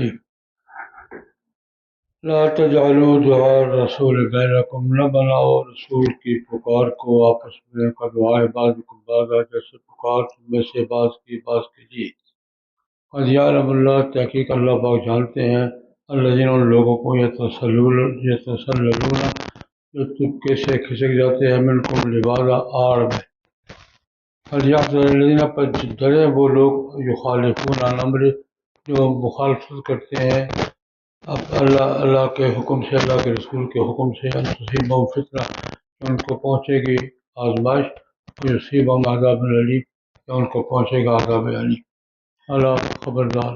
الرحیم لا تجعلوا دعاء الرسول بینکم، نہ بناؤ رسول کی پکار کو آپس میں کا دعائے بعضکم بعضا، جیسے پکار تم میں سے بعض کی بعض کے لیے۔ قد یعلم اللہ، تحقیق اللہ پاک جانتے ہیں، الذین ان لوگوں کو یتسللون جو تبکے سے کھسک جاتے ہیں، منکم لبادہ آڑ میں۔ فلیحذر الذین، پر ڈریں وہ لوگ، یخالفون عن امرہ جو مخالفت کرتے ہیں اللہ کے حکم سے، اللہ کے رسول کے حکم سے، ان تصیبہم فتنہ کہ ان کو پہنچے گی آزمائش، یصیبہم عذاب علیم کہ ان کو پہنچے گا عذاب علیم۔ اللہ خبردار،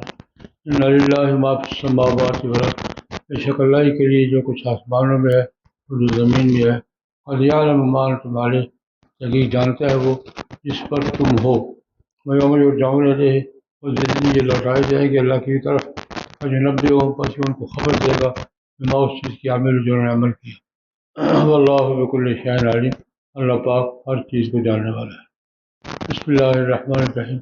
ان للہ ما فی السماوات والارض، بے شک اللہ ہی کے لیے جو کچھ آسمانوں میں ہے اور جو زمین میں ہے۔ قد یعلم ما انتم علیہ، تحقیق جانتا ہے وہ جس پر تم ہو۔ ویوم یرجعون الیہ، اور جس دن یہ لوٹائے جائیں گے اللہ کی طرف، فینبئہم، پس ان کو خبر دے گا، بما اس چیز کی عمل جو انہوں نے عمل کیا۔ واللہ بکل شیء علیم، اللہ پاک ہر چیز کو جاننے والا ہے۔ بسم اللہ الرحمن الرحیم،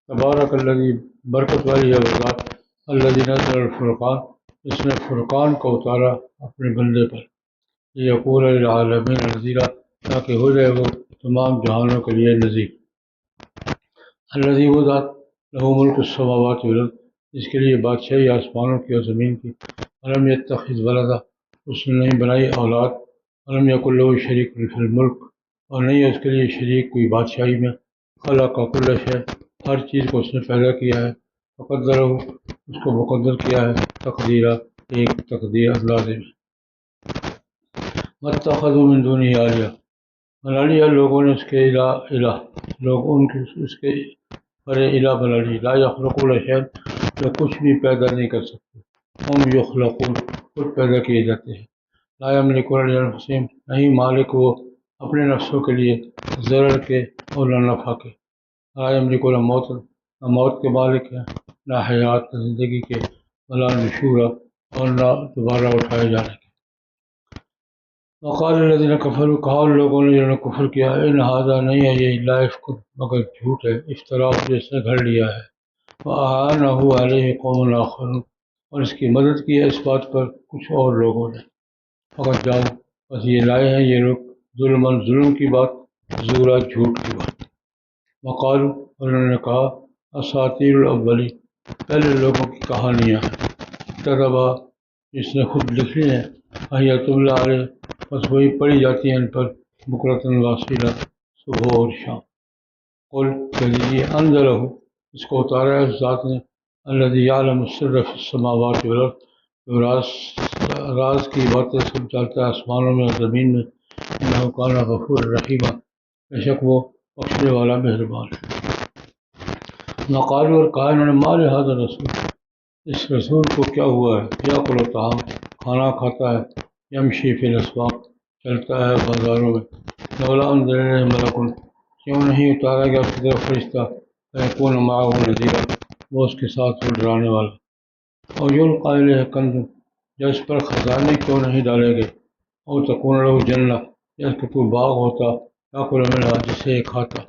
تبارک الذی، برکت والی ہے وہ ذات، الذی نزل الفرقان، اس نے فرقان کو اتارا اپنے بندے پر، لیکون للعالمین نذیرا، تاکہ ہو جائے وہ تمام جہانوں کے لیے نذیر۔ الذی، وہ ذات، لہ ملک السماوات والارض، جس کے لیے بادشاہی آسمانوں کی اور زمین کی، ولم یتخذ ولدا، اس نے نہیں بنائی اولاد، ولم یکن لہ شریک فی الملک، اور نہیں ہے اس کے لیے شریک کوئی بادشاہی میں، خلق کل شیء، ہر چیز کو اس نے پیدا کیا ہے، فقدرہ، اس کو مقدر کیا ہے، تقدیرہ، ایک تقدیر لازم ہے۔ واتخذوا من دونہ آلیہ، بنا لیا لوگوں نے اس کے الہ، لوگ ان کے اس کے پر الہ بنا لی، لا یخلقون شیئا، جو کچھ بھی پیدا نہیں کر سکتے، ہم یخلقون، خود پیدا کیے جاتے ہیں، لا یملکون لانفسہم، نہیں مالک وہ اپنے نفسوں کے لیے، ضرر کے اور نہ نفع کے، لا یملکون موت، نہ موت کے مالک ہیں، نہ حیات، نہ زندگی کے، ولا نشورا، اور نہ دوبارہ اٹھائے جانے کے۔ وقال الذین کفروا، کہا ان لوگوں نے جنہوں نے کفر کیا، ان ھذا، نہیں ہے یہ الا افک، مگر جھوٹ ہے، افطرا، جس نے گھڑ لیا ہے، وأعانہ علیہ قوم آخرون، اور اس کی مدد کی ہے اس بات پر کچھ اور لوگوں نے، فقط جاؤ، بس یہ لائے ہیں یہ لوگ، ظلم کی بات، زورا، جھوٹ کی بات۔ وقالوا، اور انہوں نے کہا، اساطیر الاولین، پہلے لوگوں کی کہانیاں ہیں، اکتتبا، جس نے خود لکھی ہیں، فہی تملی علیہ، بس وہی پڑھی جاتی ہیں ان پر، بکرۃ واصیلا، صبح اور شام۔ قل، کہہ دیجیے، انزلہ، اس کو اتارا ہے اس ذات نے، الذی یعلم السر فی السماوات والارض، جو راز کی باتیں سب جانتا ہے آسمانوں میں اور زمین میں، انہ کان غفورا رحیما، بے شک وہ بخشنے والا مہربان ہے۔ وقالوا، اور کہا انہوں نے، ما لہذا الرسول، اس رسول کو کیا ہوا ہے، یاکل الطعام، کھانا کھاتا ہے، یمشی فی الاسواق، چلتا ہے بازاروں میں، لولا انزل الیہ ملک، کیوں نہیں اتارا گیا اس کی طرف فرشتہ، فیکون معہ نذیرا، وہ اس کے ساتھ وہ ڈرانے والا، اور یلقی الیہ کنز، یا اس پر خزانے کیوں نہیں ڈالے گئے، اور تکون لہ جنہ، یا اس کے کوئی باغ ہوتا، یاکل منہا، جسے یہ کھاتا۔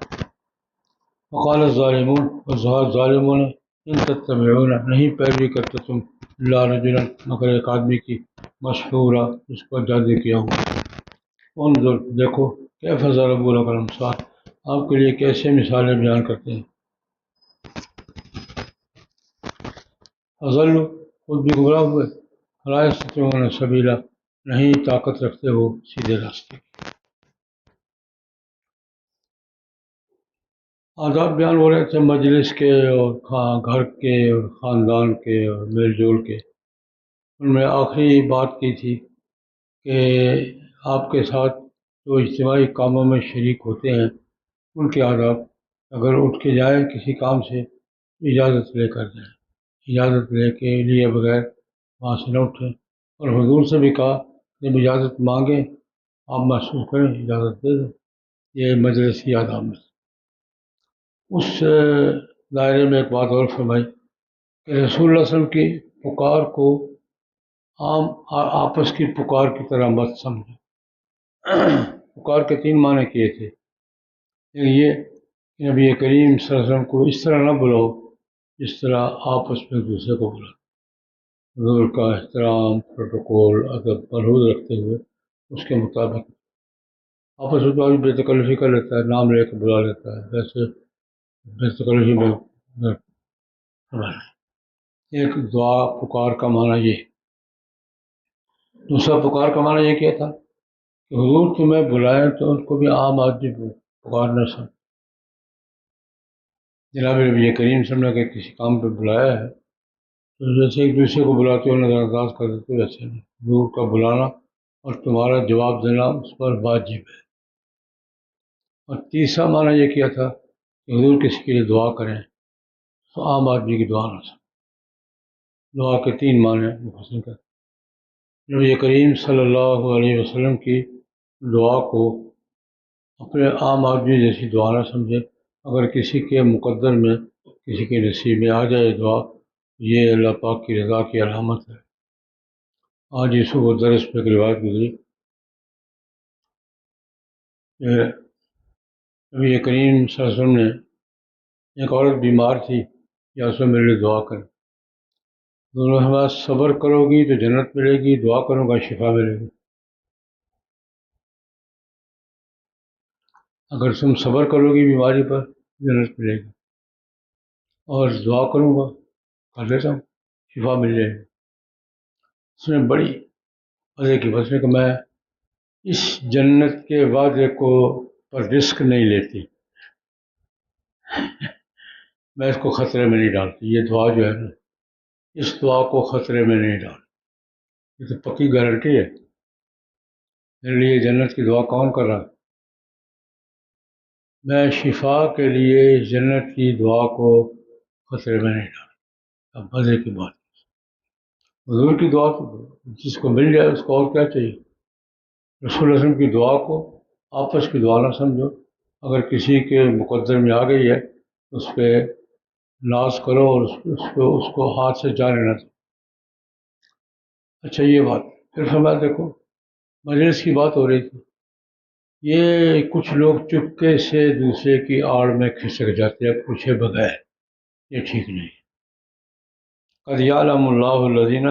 وقال الظالمون، اور ظالموں نے، ان تتبعون، نہیں پیروی کرتے تم، الا رجلا، مگر ایک آدمی کی، مسحورا، جس پر جادو کیا ہوا۔ انظر، دیکھو، کیف ضربوا لک الامثال، آپ کے لیے کیسے مثالیں بیان کرتے ہیں۔ فضلوا، خود بھی گمراہ ہوئے، فلا یستطیعون سبیلا، نہیں طاقت رکھتے وہ سیدھے راستے کی۔ آداب بیان ہو رہے تھے مجلس کے اور گھر کے اور خاندان کے اور میل جول کے۔ ان میں آخری بات کی تھی کہ آپ کے ساتھ جو اجتماعی کاموں میں شریک ہوتے ہیں ان کے آداب، اگر اٹھ کے جائیں کسی کام سے، اجازت لے کر جائیں، اجازت لے کے لیے بغیر وہاں سے نہ اٹھیں، اور حضور سے بھی کہا جب اجازت مانگیں آپ محسوس کریں اجازت دے دیں، یہ مجلسی آداب میں۔ اس دائرے میں ایک بات اور فرمائی کہ رسول اللہ علیہ وسلم کی پکار کو عام آپس کی پکار کی طرح مت سمجھیں۔ پکار کے 3 معنی کیے تھے، ایک یہ کہ نبی کریم صلی اللہ علیہ وسلم کو اس طرح نہ بلاؤ جس طرح آپس میں ایک دوسرے کو بلاؤ، حضور کا احترام، پروٹوکول، ادب ملحوظ رکھتے ہوئے اس کے مطابق آپس میں تو آدمی بے تکلفی کر لیتا ہے، نام لے کے بلا لیتا ہے، ویسے بے تکلفی میں ایک دعا پکار کا معنی یہ، دوسرا پکار کا معنی یہ کیا تھا کہ حضور تمہیں بلائیں تو ان کو بھی عام آدمی پکارنا سن۔ جناب نبی کریم صلی اللہ علیہ وسلم نے کسی کام پہ بلایا ہے تو جیسے ایک دوسرے کو بلاتے ہو نظر انداز کر دیتے ہو، ایسے نہیں، حضور کا بلانا اور تمہارا جواب دینا اس پر واجب ہے۔ اور تیسرا معنی یہ کیا تھا کہ حضور کسی کے لیے دعا کریں تو عام آدمی کی دعا نہ سن۔ دعا کے تین معنی مفسرین کا، نبی کریم صلی اللہ علیہ وسلم کی دعا کو اپنے عام آدمی جیسی دعا نہ سمجھے۔ اگر کسی کے مقدر میں، کسی کے نصیب میں آ جائے دعا، یہ اللہ پاک کی رضا کی علامت ہے۔ آج یسوع و درس پہ ایک روایت گزری کہ نبی کریم صلی اللہ علیہ وسلم نے، ایک عورت بیمار تھی، یا اس میں میرے لیے دعا کریں، دونوں ہمارا صبر کرو گی تو جنت ملے گی، دعا کروں گا شفا ملے گی۔ اگر تم صبر کرو گی بیماری پر جنت ملے گی، اور دعا کروں گا، کر لیتا ہوں، شفا مل جائے گی۔ اس نے بڑی مزے کی بات ہے کہ میں اس جنت کے وعدے کو پر رسک نہیں لیتی، میں اس کو خطرے میں نہیں ڈالتی۔ یہ دعا جو ہے نا، اس دعا کو خطرے میں نہیں ڈالتی، یہ تو پکی گارنٹی ہے۔ میرے لیے جنت کی دعا کون کر رہا ہے؟ میں شفا کے لیے جنت کی دعا کو خطرے میں نہیں ڈالتا۔ اب مزے کی بات، حضور کی دعا تو جس کو مل جائے اس کو اور کیا چاہیے۔ رسول اللہ علیہ وسلم کی دعا کو آپس کی دعا نہ سمجھو، اگر کسی کے مقدر میں آ گئی ہے اس پہ ناز کرو اور اس کو ہاتھ سے جانے نہ دو۔ اچھا یہ بات پھر فرمایا، دیکھو مجلس کی بات ہو رہی تھی، یہ کچھ لوگ چپکے سے دوسرے کی آڑ میں کھسک جاتے ہیں پوچھے بغیر، یہ ٹھیک نہیں۔ قد یعلم اللہ الذین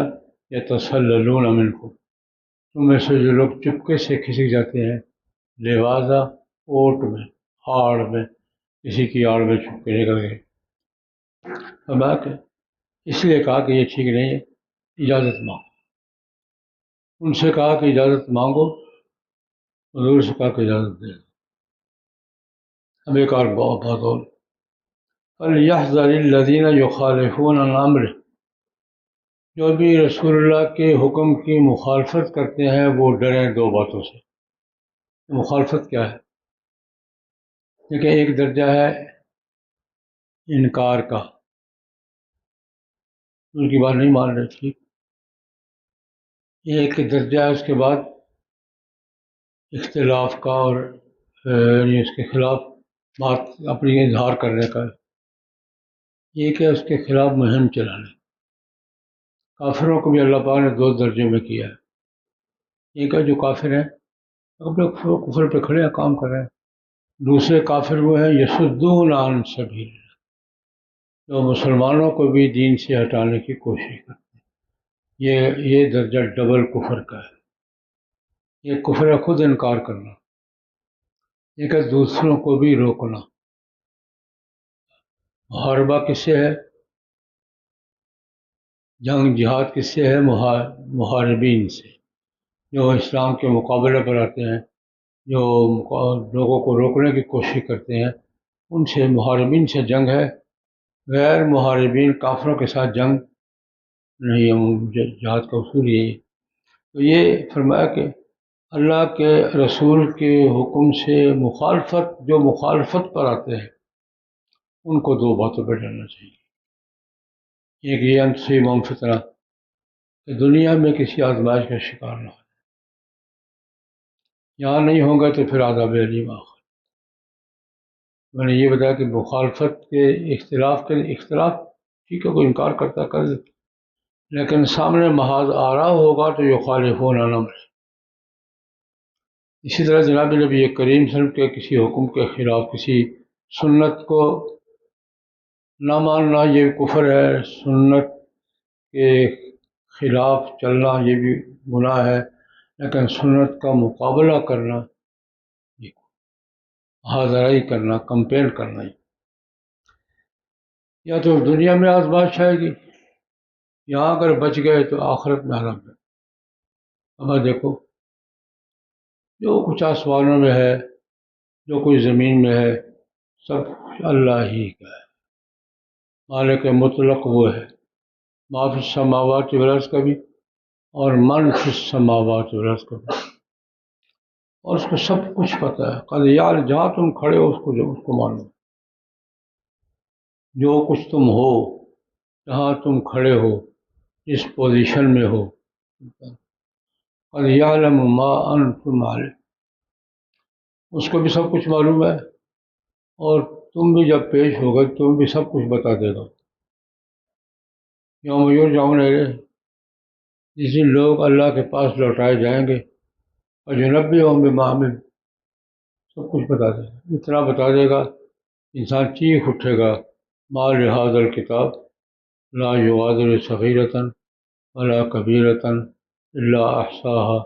یتسللون منکم، تم میں سے جو لوگ چپکے سے کھسک جاتے ہیں، لہذا اوٹ میں، آڑ میں، کسی کی آڑ میں چھپ کے نکل گئے۔ فرمایا کہ اس لیے کہا کہ یہ ٹھیک نہیں ہے، اجازت مانگو۔ ان سے کہا کہ اجازت مانگو، حضور سے کہا کہ اجازت دے دو۔ اب ایک اور بات اور، فَلْيَحْذَرِ الَّذِينَ يُخَالِفُونَ عَنْ أَمْرِهِ، جو بھی رسول اللہ کے حکم کی مخالفت کرتے ہیں وہ ڈریں دو باتوں سے۔ مخالفت کیا ہے؟ دیکھیں، ایک درجہ ہے انکار کا، ان کی بات نہیں مان رہے تھی، ایک درجہ ہے اس کے بعد اختلاف کا، اور یعنی اس کے خلاف بات اپنی اظہار کرنے کا، ایک ہے اس کے خلاف مہم چلانے۔ کافروں کو بھی اللہ پاک نے دو درجے میں کیا ہے، ایک ہے جو کافر ہیں اپنے کفر پہ کھڑے ہیں، کام کر رہے ہیں، دوسرے کافر وہ ہیں یصدون عن سبیل اللہ، جو مسلمانوں کو بھی دین سے ہٹانے کی کوشش کرتے ہیں۔ یہ درجہ ڈبل کفر کا ہے، یہ کفر ہے خود انکار کرنا، ایک ہے دوسروں کو بھی روکنا۔ محاربہ کس سے ہے؟ جنگ جہاد کس سے ہے؟ محاربین سے، جو اسلام کے مقابلے پر آتے ہیں، جو لوگوں کو روکنے کی کوشش کرتے ہیں، ان سے، محاربین سے جنگ ہے۔ غیر محاربین کافروں کے ساتھ جنگ نہیں ہے، جہاد کا اصول یہی ہے۔ تو یہ فرمایا کہ اللہ کے رسول کے حکم سے مخالفت، جو مخالفت پر آتے ہیں ان کو دو باتوں پہ ڈرنا چاہیے۔ ایک یہ انتصیبہم فتنہ، کہ دنیا میں کسی آزمائش کا شکار نہ ہو، یہاں نہیں ہوں گے تو پھر عذاب علیم آخر۔ میں نے یہ بتایا کہ مخالفت کے اختلاف ٹھیک ہے، کوئی انکار کرتا کر دے، لیکن سامنے محاذ آ رہا ہوگا تو یخالفون عن امرہ۔ اسی طرح جناب نبی کریم صلی اللہ علیہ وسلم کے کسی حکم کے خلاف، کسی سنت کو نہ ماننا، یہ کفر ہے۔ سنت کے خلاف چلنا یہ بھی گناہ ہے، لیکن سنت کا مقابلہ کرنا، حاضرائی کرنا، کمپیئر کرنا، یا تو دنیا میں آزمائش آئے گی، یہاں اگر بچ گئے تو آخرت میں حرام ہے۔ اب دیکھو، جو کچھ آسمانوں میں ہے، جو کچھ زمین میں ہے، سب کچھ اللہ ہی کا ہے، مالک مطلق وہ ہے، ما فی السماوات والارض کا بھی اور من فی السماوات والارض کا بھی، اور اس کو سب کچھ پتہ ہے۔ قد یار جہاں تم کھڑے ہو اس کو مانو، جو کچھ تم ہو، جہاں تم کھڑے ہو، جس پوزیشن میں ہو، قد یعلم ما انتم علیہ، اس کو بھی سب کچھ معلوم ہے، اور تم بھی جب پیش ہوگا تم بھی سب کچھ بتا دے گا۔ یوم یرجعون الیہ، جس دن لوگ اللہ کے پاس لوٹائے جائیں گے، اور ینبئہم بما عملوا، سب کچھ بتا دے گا، اتنا بتا دے گا انسان چیخ اٹھے گا، ما لہذا الکتاب لا یغادر صغیرۃ ولا کبیرۃ الا احصاها،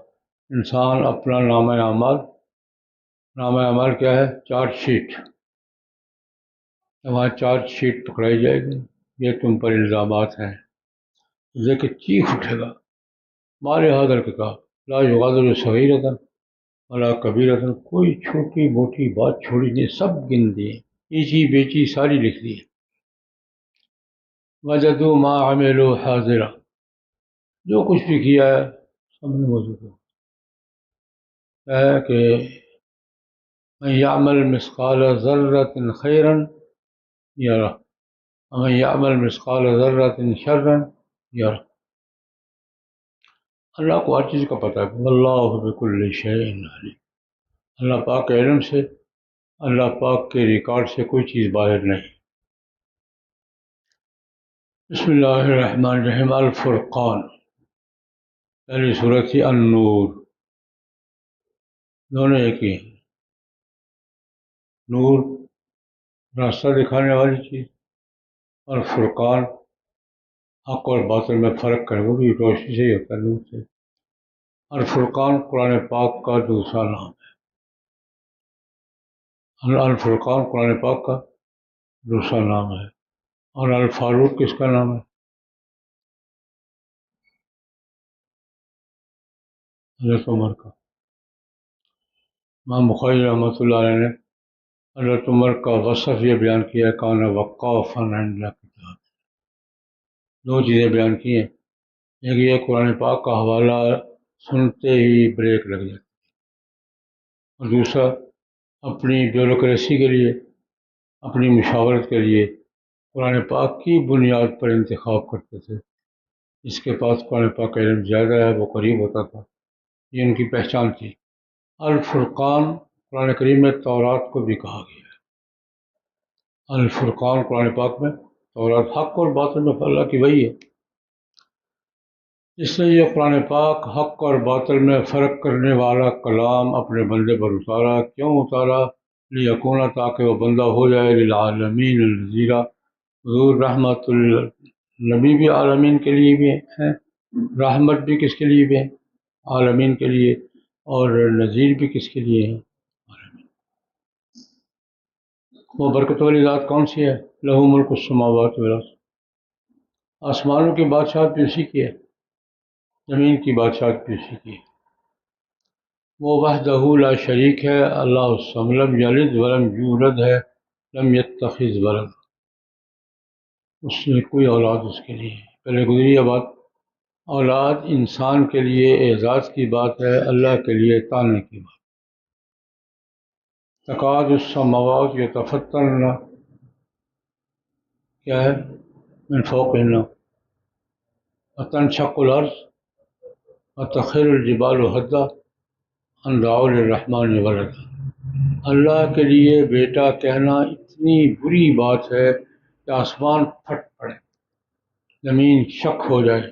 انسان اپنا نامہ اعمال کیا ہے؟ چارج شیٹ، وہاں چارج شیٹ پکڑائی جائے گی، یہ تم پر الزامات ہیں، دیکھ کے چیخ اٹھے گا، ما لہذا الکتاب لا یغادر صغیرۃ ولا کبیرۃ، کوئی چھوٹی موٹی بات چھوڑی نہیں، سب گن دیے، ایچی بیچی ساری لکھ دی۔ وجدوا ما عملوا حاضرا، جو کچھ بھی کیا ہے سامنے موجود ہے کہ من یعمل مثقال ذرۃ خیرا یرہ ومن یعمل مثقال ذرۃ شرا یرہ، اللہ کو ہر چیز کا پتہ ہے، واللہ بکل شیء علیم، اللہ پاک کے علم سے، اللہ پاک کے ریکارڈ سے کوئی چیز باہر نہیں۔ بسم اللہ الرحمن الرحیم، الفرقان، پہلی صورت تھی النور، دونوں ایک ہی ہیں، نور راستہ دکھانے والی چیز، اور فرقان حق اور باطل میں فرق کرے، وہ بھی روشنی سے ہی ہوتا ہے، نور سے۔ الفرقان قرآن پاک کا دوسرا نام ہے، الفرقان قرآن پاک کا دوسرا نام ہے، اور الفاروق کس کا نام ہے؟ حضرت عمر کا۔ امام بخاری رحمۃ اللہ علیہ نے حضرت عمر کا وصف یہ بیان کیا، کان وقافا عند کتاب، دو چیزیں بیان کی ہیں، ایک یہ قرآن پاک کا حوالہ سنتے ہی بریک لگ جاتی، اور دوسرا اپنی بیوروکریسی کے لیے، اپنی مشاورت کے لیے قرآن پاک کی بنیاد پر انتخاب کرتے تھے، جس کے پاس قرآن پاک کا علم زیادہ ہے وہ قریب ہوتا تھا، یہ ان کی پہچان تھی۔ الفرقان قرآن کریم میں تورات کو بھی کہا گیا ہے، الفرقان قرآن پاک میں تورات، حق اور باطل میں اللہ کی وحی ہے، اس لیے یہ قرآن پاک حق اور باطل میں فرق کرنے والا کلام اپنے بندے پر اتارا۔ کیوں اتارا؟ لیکون، تاکہ وہ بندہ ہو جائے للعالمین نذیرا، حضور رحمت النبی بھی عالمین کے لیے بھی ہیں، رحمت بھی کس کے لیے بھی ہے؟ عالمین کے لیے، اور نذیر بھی کس کے لیے ہے؟ عالمین۔ وہ برکت والی ذات کون سی ہے؟ لہ ملک السماوات والارض، آسمانوں کی بادشاہت بھی اسی کی ہے، زمین کی بادشاہت بھی اسی کی ہے، وہ وحدہ لا شریک ہے، اللہ الصمد، لم یلد ولم یولد ہے، لم یتخذ ولد، اس نے کوئی اولاد اس کے لیے، پہلے گزری یہ بات، اولاد انسان کے لیے اعزاز کی بات ہے، اللہ کے لیے طعنہ کی بات۔ تکاد السماوات یتفطرن، کیا ہے؟ من فوقہن، وتنشق الارض وتخر الجبال ہدا ان دعوا للرحمن ولدا، اللہ کے لیے بیٹا کہنا اتنی بری بات ہے کہ آسمان پھٹ پڑے، زمین شک ہو جائے،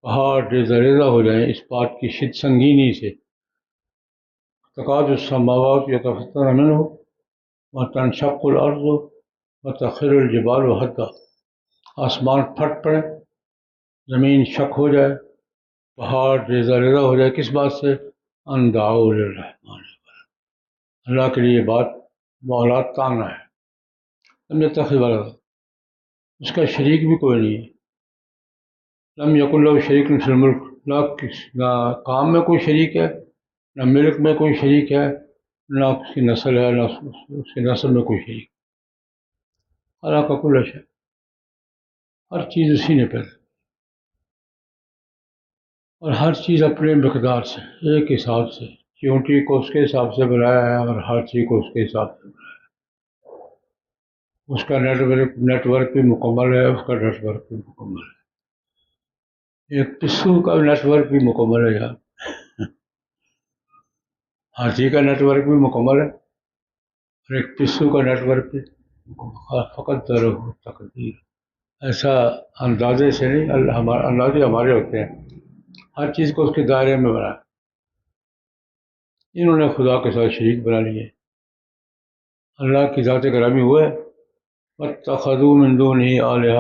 پہاڑ ریزہ ریزہ ہو جائیں اس بات کی شد سنگینی سے۔ تکاد السماوات یتفطرن منہ وتنشق الارض وتخر الجبال ہدا، آسمان پھٹ پڑے، زمین شک ہو جائے، پہاڑ ریزہ ریزہ ہو جائے، کس بات سے؟ ان دعوا للرحمن، اللہ کے لیے بات اولاد تانگنا ہے، لم يتخذ ولدا، اس کا شریک بھی کوئی نہیں ہے، لم یکن لہ شریک فی الملک، نہ کام میں کوئی شریک ہے، نہ ملک میں کوئی شریک ہے، نہ اس کی نسل ہے، نہ اس کی نسل میں کوئی شریک، خلق کل شیء، ہر چیز اسی نے پیدا، اور ہر چیز اپنے مقدار سے، ایک حساب سے، چیونٹی کو اس کے حساب سے بنایا ہے اور ہر چیز کو اس کے حساب سے بنایا ہے، اس کا نیٹ ورک بھی مکمل ہے، اس کا نیٹ ورک بھی مکمل ہے، ایک پسو کا نیٹ ورک بھی مکمل ہے یار، ہاتھی کا نیٹ ورک بھی مکمل ہے اور ایک پسو کا نیٹ ورک بھی مکمل، فقط درہ تقدیر، ایسا اندازے سے نہیں، اندازے ہمارے ہوتے ہیں، ہر چیز کو اس کے دائرے میں بنا، انہوں نے خدا کے ساتھ شریک بنا لیے، اللہ کی ذات گرامی ہوئے، واتخذوا من دونہ آلہہ،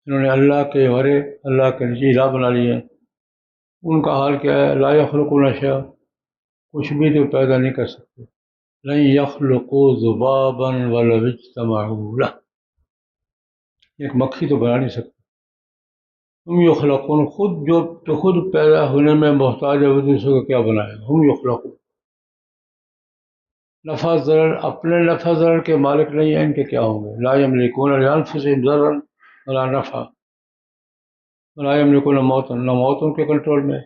انہوں نے اللہ کے ورے اللہ کے نجی الہ بنا لیے، ان کا حال کیا ہے؟ لا یخلقون شیئا، کچھ بھی تو پیدا نہیں کر سکتے، لن یخلقوا ذبابا ولو اجتمعوا لہ، ایک مکھی تو بنا نہیں سکتے، ہم یخلقون، خود جو خود پیدا ہونے میں محتاج ہے وہ دوسروں کو کیا بنائے گا، ہم یخلقون، نفع ضرر، اپنے نفع ضرر کے مالک نہیں ہیں، ان کے کیا ہوں گے؟ لا یملکون لانفسہم ضرا ولا نفع ولا یملکون موتا، نہ موت ان کے کنٹرول میں،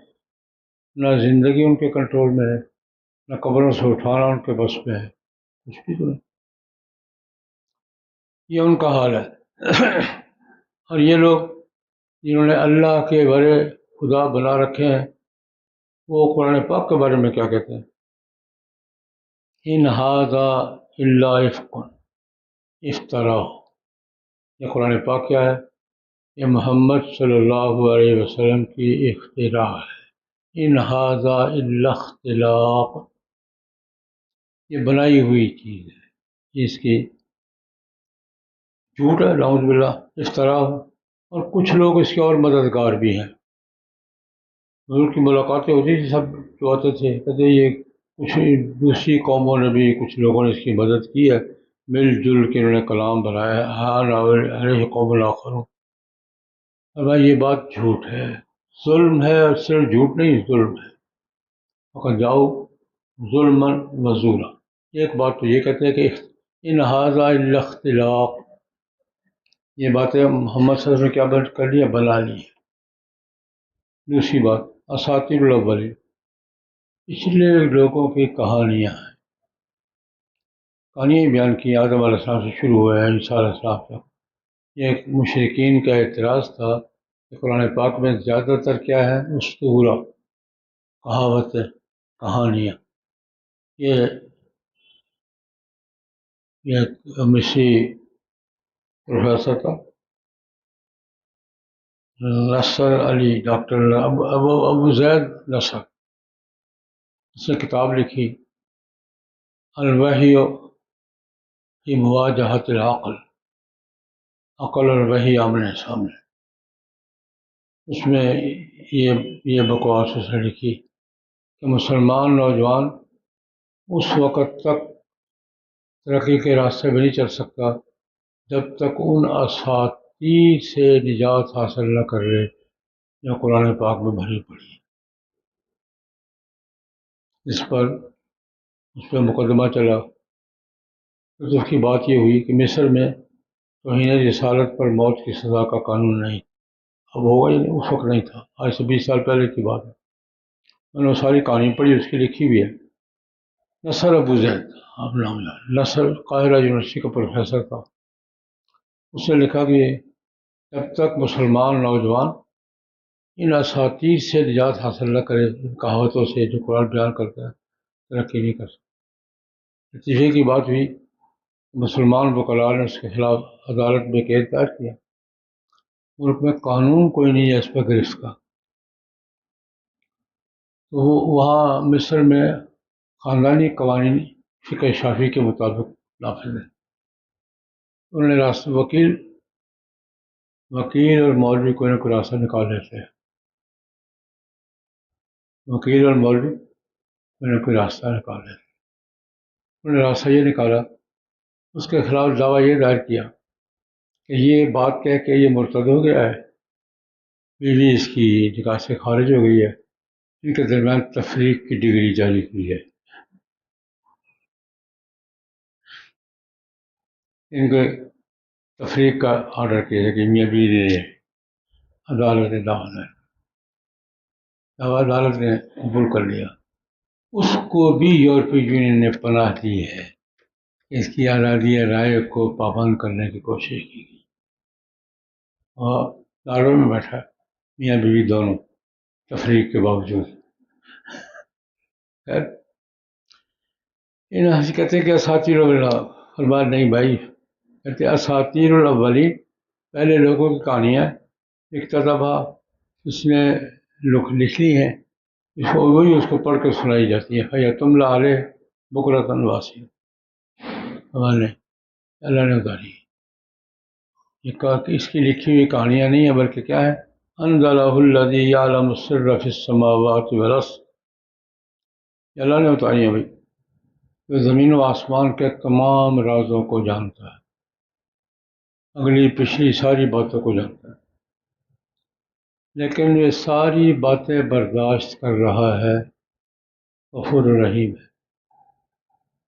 نہ زندگی ان کے کنٹرول میں ہے، نہ قبروں سے اٹھانا ان کے بس میں ہے، کچھ بھی تو نہیں، یہ ان کا حال ہے۔ اور یہ لوگ جنہوں نے اللہ کے بڑے خدا بنا رکھے ہیں، وہ قرآن پاک کے بارے میں کیا کہتے ہیں؟ ان ھذا الا افق افترا، یہ قرآن پاک کیا ہے؟ یہ محمد صلی اللہ علیہ وسلم کی اختراع ہے، ان ھذا الا اختلاق، یہ بنائی ہوئی چیز ہے، اس کی جھوٹ ہے، نعوذ باللہ، افتراء ہو، اور کچھ لوگ اس کے اور مددگار بھی ہیں، حضور کی ملاقاتیں ہوتی تھی، سب جو آتے تھے کہتے یہ کچھ دوسری قوموں نے بھی، کچھ لوگوں نے اس کی مدد کی ہے، مل جل کے انہوں نے کلام بنایا ہے، علیہ قوم آخرون، اور بھائی یہ بات جھوٹ ہے، ظلم ہے، اور صرف جھوٹ نہیں، ظلم ہے، فقط جاؤ ظلمًا وزورا، ایک بات تو یہ کہتے ہیں کہ ان ھذا الا اختلاق، یہ باتیں محمد صلی اللہ علیہ وسلم نے کیا کر لی ہے؟ بنا لی ہے۔ دوسری بات، اساطیر الاولین، پچھلے لوگوں کی کہانیاں ہیں، کہانیاں بیان کی، آدم علیہ السلام سے شروع ہوئے ہیں عیسیٰ علیہ السلام تک، یہ ایک مشرکین کا اعتراض تھا کہ قرآن پاک میں زیادہ تر کیا ہے؟ اسطورہ، کہاوتیں، کہانیاں، یہ مصری پروفیسر تھا نصر علی، ڈاکٹر ابو زید نصر، اس نے کتاب لکھی الوحی کی مواجہت العقل، عقل اور وحی آمنے سامنے، اس میں یہ بکواس اس نے لکھی کہ مسلمان نوجوان اس وقت تک ترقی کے راستے میں نہیں چل سکتا جب تک ان اساطیر سے نجات حاصل نہ کر لے جو قرآن پاک میں بھری پڑی ہے۔ اس پہ مقدمہ چلا، تو اس کی بات یہ ہوئی کہ مصر میں توہین رسالت پر موت کی سزا کا قانون نہیں، اب ہوگا ہی نہیں، اس وقت نہیں تھا، آج سے 20 سال پہلے کی بات ہے، میں نے وہ ساری کہانی پڑھی، اس کی لکھی بھی ہے، نصر ابو زید، آپ نام لیں، نصر قاہرہ یونیورسٹی کا پروفیسر تھا، اس نے لکھا کہ جب تک مسلمان نوجوان ان اساطیر سے نجات حاصل نہ کرے، ان کہاوتوں سے جو قرآن بیان کرتا ہے، ترقی نہیں کر سکتا۔ نتیجے کی بات ہوئی، مسلمان وکلاء نے اس کے خلاف عدالت میں کیس دائر کیا، ملک میں قانون کوئی نہیں ہے اس پہ گرفت کا، تو وہاں مصر میں خاندانی قوانین فقہ شافعی کے مطابق نافذ ہے، انہوں نے وکیل وکیل اور مولوی کوئی نہ کوئی راستہ نکال لیتے ہیں، وکیل اور مولوی کوئی نہ کوئی راستہ نکال لیتے ہیں۔ انہوں نے راستہ یہ نکالا، اس کے خلاف دعویٰ یہ دائر کیا کہ یہ بات کہہ کہ یہ مرتد ہو گیا ہے، بیوی اس کی نکاح سے خارج ہو گئی ہے، ان کے درمیان تفریق کی ڈگری جاری کی ہے، ان کے تفریق کا آرڈر کیا ہے کہ میاں بیوی نے عدالت عدالت نے قبول کر لیا۔ اس کو بھی یورپی یونین نے پناہ دی ہے، اس کی آزادی رائے کو پابند کرنے کی کوشش کی گئی، اور داروں میں بیٹھا میاں بیوی دونوں تفریق کے باوجود۔ خیر ان کہتے ہیں کہ اساطیر الاولین، فرمایا نہیں بھائی، کہتے اساطیر الاولین پہلے لوگوں کی کہانیاں اکتتبہ، اس نے لکھی ہیں، اس کو وہی اس کو پڑھ کے سنائی جاتی ہے، یا تملا علیہ بکرۃ واصیل، ہمارے اللہ نے اتاری ہے۔ یہ کہا کہ اس کی لکھی ہوئی کہانیاں نہیں ہیں، بلکہ کیا ہے، انزلہ الذی یعلم السر فی السماوات والارض، یہ اللہ نے اتاری ہے بھائی، جو زمین و آسمان کے تمام رازوں کو جانتا ہے، اگلی پچھلی ساری باتوں کو جانتا ہے، لیکن یہ ساری باتیں برداشت کر رہا ہے، غفور الرحیم ہے،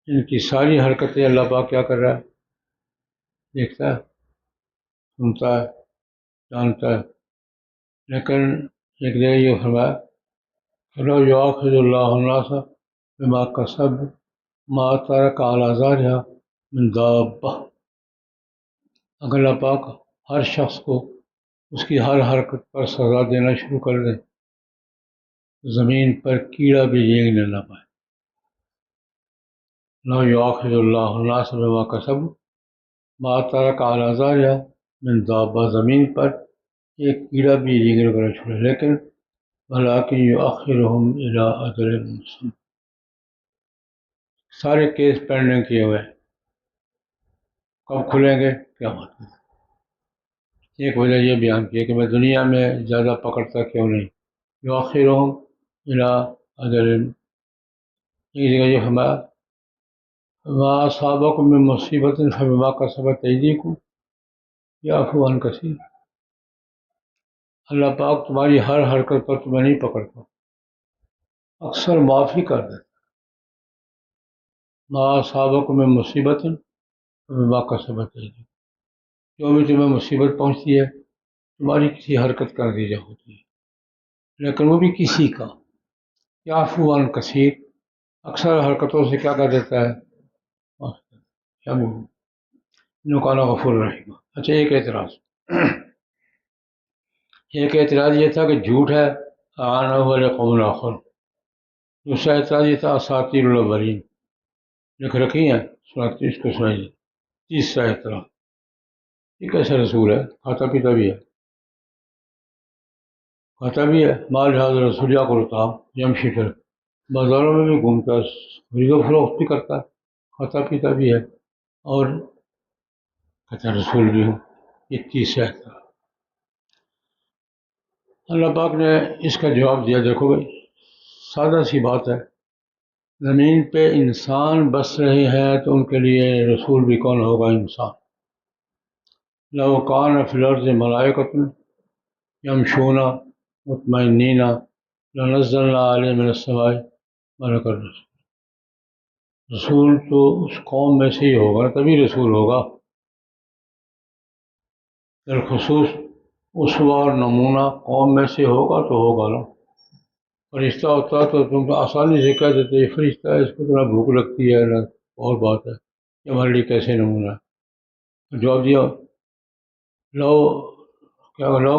ان کی ساری حرکتیں اللہ پاک کیا کر رہا ہے، دیکھتا ہے، سنتا ہے، جانتا ہے، لیکن ایک جگہ یہ فرمایا فَلَوْ يُؤَاخِذُ اللَّهُ النَّاسَ بِمَا كَسَبُوا مَا تَرَكَ عَلَىٰ ظَهْرِهَا مِن دَابَّةٍ، اگر اللہ پاک ہر شخص کو اس کی ہر حرکت پر سزا دینا شروع کر دے، زمین پر کیڑا بھی رینگنے نہ پائے۔ لَوْ يُؤَاخِذُ اللَّهُ النَّاسَ بِمَا كَسَبُوا مَا تَرَكَ عَلَىٰ ظَهْرِهَا مِن دَابَّةٍ، زمین پر ایک کیڑا بھی رینگنے کو نہ چھوڑے، لیکن وَلَٰكِن يُؤَخِّرُهُمْ إِلَىٰ أَجَلٍ مُّسَمًّى، سارے کیس پینڈنگ کیے ہوئے ہیں، کب کھلیں گے؟ قیامت میں۔ ایک وجہ یہ بیان کی ہے کہ میں دنیا میں زیادہ پکڑتا کیوں نہیں، یؤخرہم الی اجل، ایک جگہ یہ فرمایا ما اصابکم من مصیبت فبما کسبت ایدیکم یعفو عن کثیر، اللہ پاک تمہاری ہر حرکت پر تمہیں نہیں پکڑتا، اکثر معافی کر دیتا۔ ما اصابکم من مصیبت فبما کسبت ایدیکم، جو بھی تمہیں مصیبت پہنچتی ہے تمہاری کسی حرکت کا نتیجہ ہوتی ہے، لیکن وہ بھی کسی کا، یعفو عن کثیر، اکثر حرکتوں سے کیا کر دیتا ہے، نقانہ غفور رحیم۔ اچھا ایک اعتراض یہ تھا کہ جھوٹ ہے آنا والے قوم آخر، دوسرا اعتراض یہ تھا اساطیر الاولین لکھ رکھی ہیں، سناتی اس کو سنائیے۔ تیسرا اعتراض یہ کیسا رسول ہے، کھاتا پیتا بھی ہے، کھاتا بھی ہے، مال حاضر رسول یا کرتا یمشی پھر بازاروں میں بھی گھومتا ہے، خرید و فروخت بھی کرتا ہے، کھاتا پیتا بھی ہے، اور کہتا رسول بھی ہوں۔ یہ تیسرا اعتراض، اللہ پاک نے اس کا جواب دیا، دیکھو بھائی سادہ سی بات ہے، زمین پہ انسان بس رہے ہیں تو ان کے لیے رسول بھی کون ہوگا، انسان۔ لو کان فی الارض ملائکۃ یمشون مطمئنین لنزلنا علیہم من السماء ملکا رسول، رسول تو اس قوم میں سے ہی ہوگا، تبھی رسول ہوگا، بالخصوص اسوہ اور نمونہ قوم میں سے ہوگا تو ہوگا نا، فرشتہ ہوتا تو تم آسانی سے کہہ دیتے یہ فرشتہ ہے، اس کو تو نہ بھوک لگتی ہے نہ اور بات ہے، یہ ہمارے لیے کیسے نمونہ ہے؟ جواب دیا لو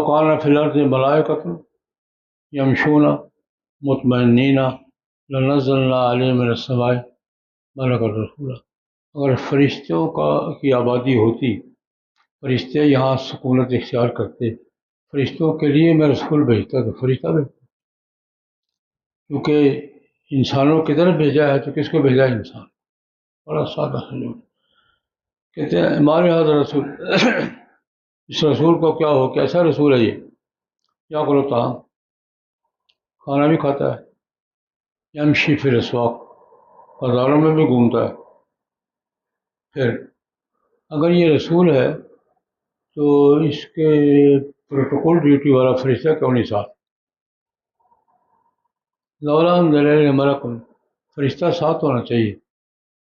کان فی الارض ملائکۃ یمشون مطمئنین لنزلنا علیہم من السماء ملکا رسولا، اگر فرشتوں کی آبادی ہوتی، فرشتے یہاں سکونت اختیار کرتے، فرشتوں کے لیے میں رسول بھیجتا تو فرشتہ بھیجتا، کیونکہ انسانوں کی طرف بھیجا ہے تو کس کو بھیجا ہے، انسان۔ بڑا سادہ سلوک، کہتے ہیں ہمارے حضرت رسول اس رسول کو کیا ہو، کیسا رسول ہے یہ؟ کیا کرو طعام، کھانا بھی کھاتا ہے، یمشی فی الاسواق، بازاروں میں بھی گھومتا ہے. پھر اگر یہ رسول ہے تو اس کے پروٹوکول ڈیوٹی والا فرشتہ کیوں نہیں ساتھ؟ لولا انزل الیہ ملک، فرشتہ ساتھ ہونا چاہیے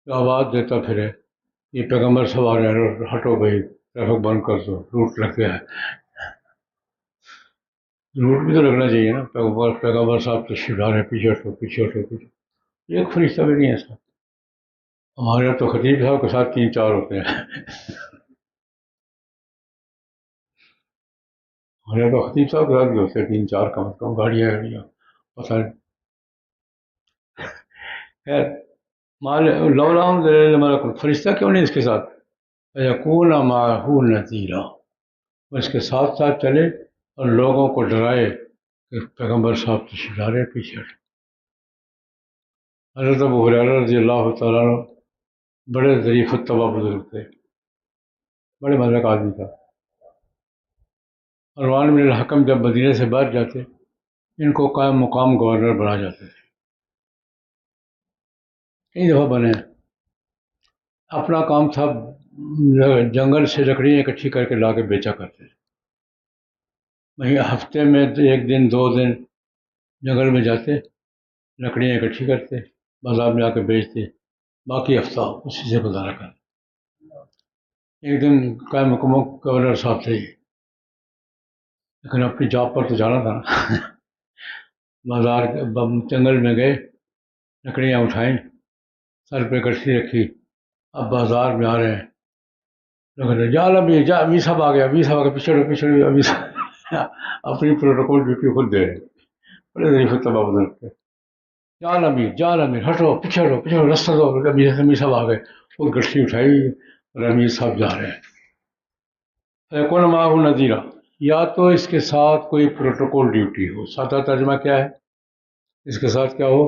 جو آواز دیتا پھرے یہ پیغمبر سوار ہے، ہٹو بھائی ٹریفک بند کر دو، روٹ لگ گیا ہے. روٹ بھی تو لگنا چاہیے نا. پیغمبر صاحب تشریف لا رہے ہیں، پیچھے ہٹو پیچھے ہٹو پیچھے. ایک فرشتہ بھی نہیں ہے ساتھ. ہمارے یہاں تو خطیب صاحب کے ساتھ 3 4 ہوتے ہیں. ہمارے یہاں تو خطیب صاحب کے ساتھ بھی ہوتے ہیں 3 4 کم از کم، گاڑیاں پتہ نہیں. خیر، مال لولا انزل الیہ ملک، فرشتہ کیوں نہیں اس کے ساتھ؟ فیکون معہ نذیرا، وہ اس کے ساتھ ساتھ چلے اور لوگوں کو ڈرائے کہ پیغمبر صاحب تشریف لا رہے ہیں، پیچھے ہٹو. حضرت ابو ہریرہ رضی اللہ تعالیٰ عنہ بڑے ظریف الطبع بزرگ تھے، بڑے مزے کا آدمی تھا. مروان بن الحکم جب مدینے سے باہر جاتے ان کو قائم مقام گورنر بنا جاتے تھے. کئی دفعہ بنے. اپنا کام تھا جنگل سے لکڑیاں اکٹھی کر کے لا کے بیچا کرتے تھے. وہیں ہفتے میں 1 دن 2 دن جنگل میں جاتے، لکڑیاں اکٹھی کرتے، بازار میں آ کے بیچتے، باقی ہفتہ اسی سے گزارا کرتے. ایک دن قائم مقام گورنر صاحب تھے لیکن اپنی جاب پر تو جانا تھا نا. بازار جنگل میں گئے، لکڑیاں اٹھائیں، سر پہ کڑچی رکھی، اب بازار میں آ رہے ہیں. لوگ جا ابھی جا، ابھی سب آ گیا، ابھی سب آ گیا، پیچھے پیچھے ابھی سب اپنی پروٹوکول ڈیوٹی خود دے رہے. بڑے ظریف الطبع بزرگ تھے. جال امیر ہٹو پیچھے ہٹو پیچھے ہٹو، رستہ دو، ابھی سب آ گئے. وہ گٹھی اٹھائی اور امیر صاحب جا رہے ہیں. فیکون معہ نذیرا، یا تو اس کے ساتھ کوئی پروٹوکول ڈیوٹی ہو. سادہ ترجمہ کیا ہے؟ اس کے ساتھ کیا ہو؟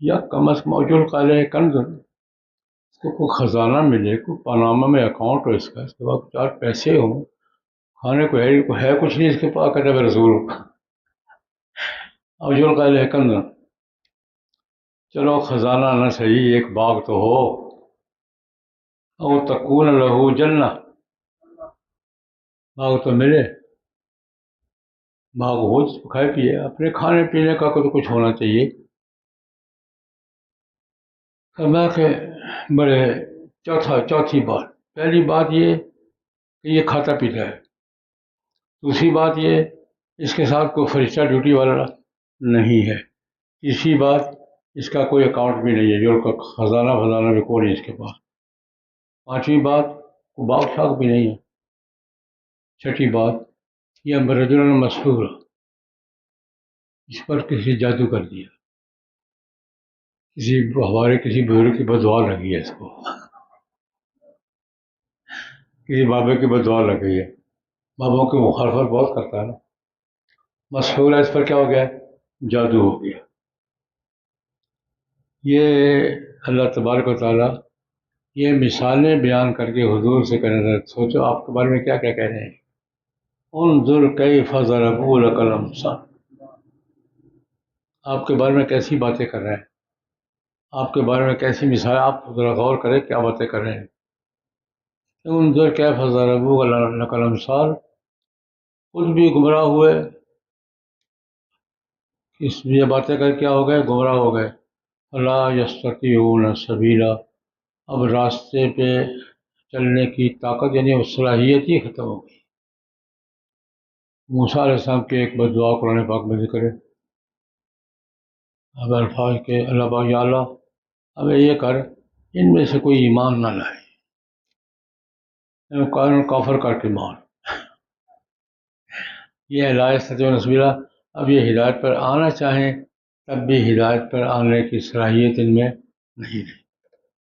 یا کم از کم اجل قالع کنز، اس کو کوئی خزانہ ملے، کوئی پاناما میں اکاؤنٹ ہو اس کا، اس کے بعد 4 پیسے ہوں. کھانے کو ہے کچھ نہیں اس کے پاس، کہتے میں رسول ہوں. اجل قالع کنز، چلو خزانہ نہ صحیح، ایک باغ تو ہو. او تکون لہ جنہ، باغ تو ملے، باغ ہو جس کو کھائے پیے. اپنے کھانے پینے کا تو کچھ ہونا چاہیے. فرمایا کہ بڑے چوتھی بات، پہلی بات یہ کہ یہ کھاتا پیتا ہے. دوسری بات یہ اس کے ساتھ کوئی فرشتہ ڈیوٹی والا نہیں ہے. تیسری بات اس کا کوئی اکاؤنٹ بھی نہیں ہے، جو کا خزانہ بھی کوئی نہیں اس کے پاس. پانچویں بات کوئی باغ شاخ بھی نہیں ہے. چھٹی بات یہ رجل مسحور، اس پر کسی جادو کر دیا، ہمارے کسی بزرگ کی بددعا لگی ہے اس کو، کسی بابے کی بددعا لگ گئی ہے. بابوں کی مخالفت بہت کرتا ہے نا. مسحور ہے، اس پر کیا ہو گیا؟ جادو ہو گیا. یہ اللہ تبارک و تعالیٰ یہ مثالیں بیان کر کے حضور سے کہنے لگے، سوچو آپ کے بارے میں کیا کیا کہہ رہے ہیں. انظر کیف ضربوا لک الامثال، آپ کے بارے میں کیسی باتیں کر رہے ہیں، آپ کے بارے میں کیسی مثال، آپ ذرا غور کریں کیا باتیں کر رہے ہیں. انظر کیف ضربوا لک الامثال، خود بھی گمراہ ہوئے، اس لیے باتیں کر کیا ہو گئے؟ گمراہ ہو گئے. فلا یستطیعون سبیلا، اب راستے پہ چلنے کی طاقت یعنی وہ صلاحیت ہی ختم ہو گئی. موسیٰ علیہ السلام کی ایک بددعا قرآن پاک میں ذکر ہے. اب الفاظ کے اللہ پاک یا اللہ اب یہ کر ان میں سے کوئی ایمان نہ لائے، قانون کافر کر کے مار. یہ لا یستطیعون سبیلا، اب یہ ہدایت پر آنا چاہیں تب بھی ہدایت پر آنے کی صلاحیت ان میں نہیں رہی.